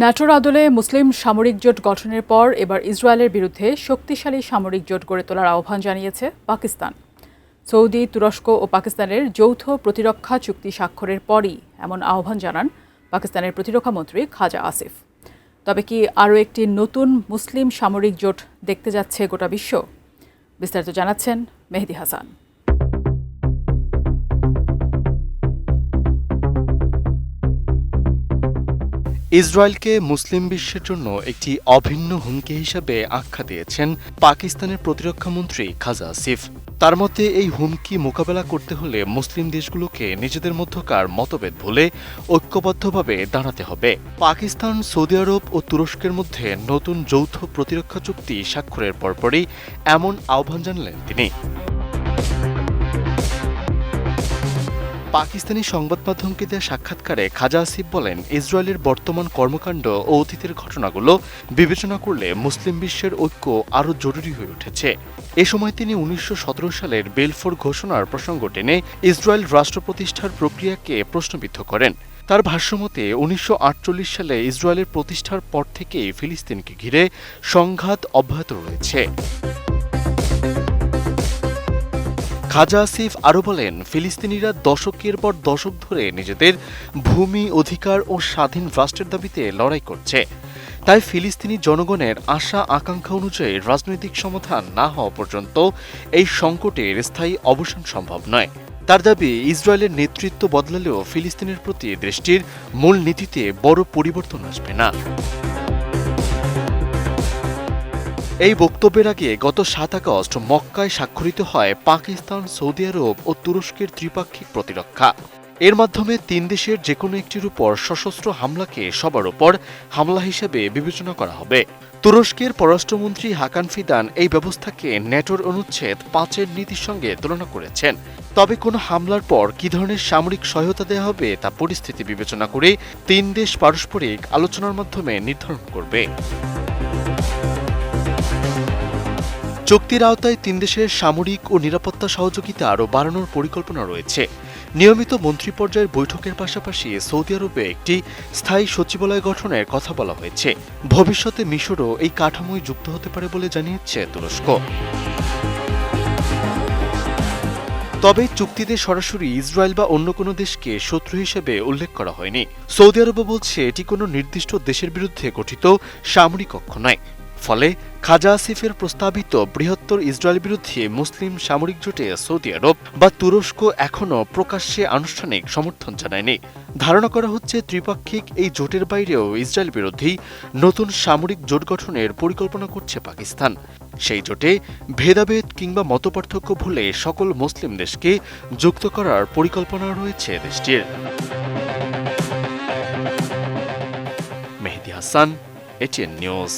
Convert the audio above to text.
ন্যাটোর আদলে মুসলিম সামরিক জোট গঠনের পর এবার ইসরায়েলের বিরুদ্ধে শক্তিশালী সামরিক জোট গড়ে তোলার আহ্বান জানিয়েছে পাকিস্তান। সৌদি, তুরস্ক ও পাকিস্তানের যৌথ প্রতিরক্ষা চুক্তি স্বাক্ষরের পরই এমন আহ্বান জানান পাকিস্তানের প্রতিরক্ষামন্ত্রী খাজা আসিফ। তবে কি আরও একটি নতুন মুসলিম সামরিক জোট দেখতে যাচ্ছে গোটা বিশ্ব? বিস্তারিত জানাচ্ছেন মেহেদি হাসান। ইসরায়েলকে মুসলিম বিশ্বের জন্য একটি অভিন্ন হুমকি হিসেবে আখ্যা দিয়েছেন পাকিস্তানের প্রতিরক্ষামন্ত্রী খাজা আসিফ। তার মতে এই হুমকি মোকাবেলা করতে হলে মুসলিম দেশগুলোকে নিজেদের মধ্যকার মতভেদ ভুলে ঐক্যবদ্ধভাবে দাঁড়াতে হবে। পাকিস্তান, সৌদি আরব ও তুরস্কের মধ্যে নতুন যৌথ প্রতিরক্ষা চুক্তি স্বাক্ষরের পরপরই এমন আহ্বান জানালেন তিনি। পাকিস্তানি সংবাদ মাধ্যমকে দেওয়া সাক্ষাৎকারে খাজা আসিফ বলেন, ইসরায়েলের বর্তমান কর্মকাণ্ড ও অতীতের ঘটনাগুলো বিবেচনা করলে মুসলিম বিশ্বের ঐক্য আরও জরুরি হয়ে উঠেছে। এ সময় তিনি ১৯১৭ সালের বেলফোর ঘোষণার প্রসঙ্গ টেনে ইসরায়েল রাষ্ট্র প্রতিষ্ঠার প্রক্রিয়াকে প্রশ্নবিদ্ধ করেন। তার ভাষ্যমতে ১৯৪৮ সালে ইসরায়েলের প্রতিষ্ঠার পর থেকেই ফিলিস্তিনকে ঘিরে সংঘাত অব্যাহত রয়েছে। খাজা আসিফ আরও বলেন, ফিলিস্তিনিরা দশকের পর দশক ধরে নিজেদের ভূমি, অধিকার ও স্বাধীন রাষ্ট্রের দাবিতে লড়াই করছে। তাই ফিলিস্তিনি জনগণের আশা আকাঙ্ক্ষা অনুযায়ী রাজনৈতিক সমাধান না হওয়া পর্যন্ত এই সংকটের স্থায়ী অবসান সম্ভব নয়। তার দাবি, ইসরায়েলের নেতৃত্ব বদলালেও ফিলিস্তিনের প্রতি দেশটির মূল নীতিতে বড় পরিবর্তন আসবে না। এই বক্তব্যের আগে গত ৭ আগস্ট মক্কায় স্বাক্ষরিত হয় পাকিস্তান, সৌদি আরব ও তুরস্কের ত্রিপাক্ষিক প্রতিরক্ষা। এর মাধ্যমে তিন দেশের যেকোনো একটির উপর সশস্ত্র হামলাকে সবার উপর হামলা হিসেবে বিবেচনা করা হবে। তুরস্কের পররাষ্ট্রমন্ত্রী হাকান ফিদান এই ব্যবস্থাকে ন্যাটোর অনুচ্ছেদ ৫-এর নীতির সঙ্গে তুলনা করেছেন। তবে কোনো হামলার পর কী ধরনের সামরিক সহায়তা দেওয়া হবে তা পরিস্থিতি বিবেচনা করে তিন দেশ পারস্পরিক আলোচনার মাধ্যমে নির্ধারণ করবে। চুক্তির আওতায় তিন দেশের সামরিক ও নিরাপত্তা সহযোগিতা আরও বাড়ানোর পরিকল্পনা রয়েছে। নিয়মিত মন্ত্রী পর্যায়ের বৈঠকের পাশাপাশি সৌদি আরবে একটি স্থায়ী সচিবালয় গঠনের কথা বলা হয়েছে। ভবিষ্যতে মিশরও এই কাঠামোয় যুক্ত হতে পারে বলে জানিয়েছে তুরস্ক। তবে চুক্তিতে সরাসরি ইসরায়েল বা অন্য কোনো দেশকে শত্রু হিসেবে উল্লেখ করা হয়নি। সৌদি আরবও বলছে এটি কোনো নির্দিষ্ট দেশের বিরুদ্ধে গঠিত সামরিক অক্ষ নয়। ফলে খাজা আসিফের প্রস্তাবিত বৃহত্তর ইসরায়েল বিরোধী মুসলিম সামরিক জোটে সৌদি আরব বা তুরস্ক এখনও প্রকাশ্যে আনুষ্ঠানিক সমর্থন জানায়নি। ধারণা করা হচ্ছে ত্রিপাক্ষিক এই জোটের বাইরেও ইসরায়েল বিরোধী নতুন সামরিক জোট গঠনের পরিকল্পনা করছে পাকিস্তান। সেই জোটে ভেদাভেদ কিংবা মতপার্থক্য ভুলে সকল মুসলিম দেশকে যুক্ত করার পরিকল্পনা রয়েছে দেশটির। Mehedi Hasan, ATN news.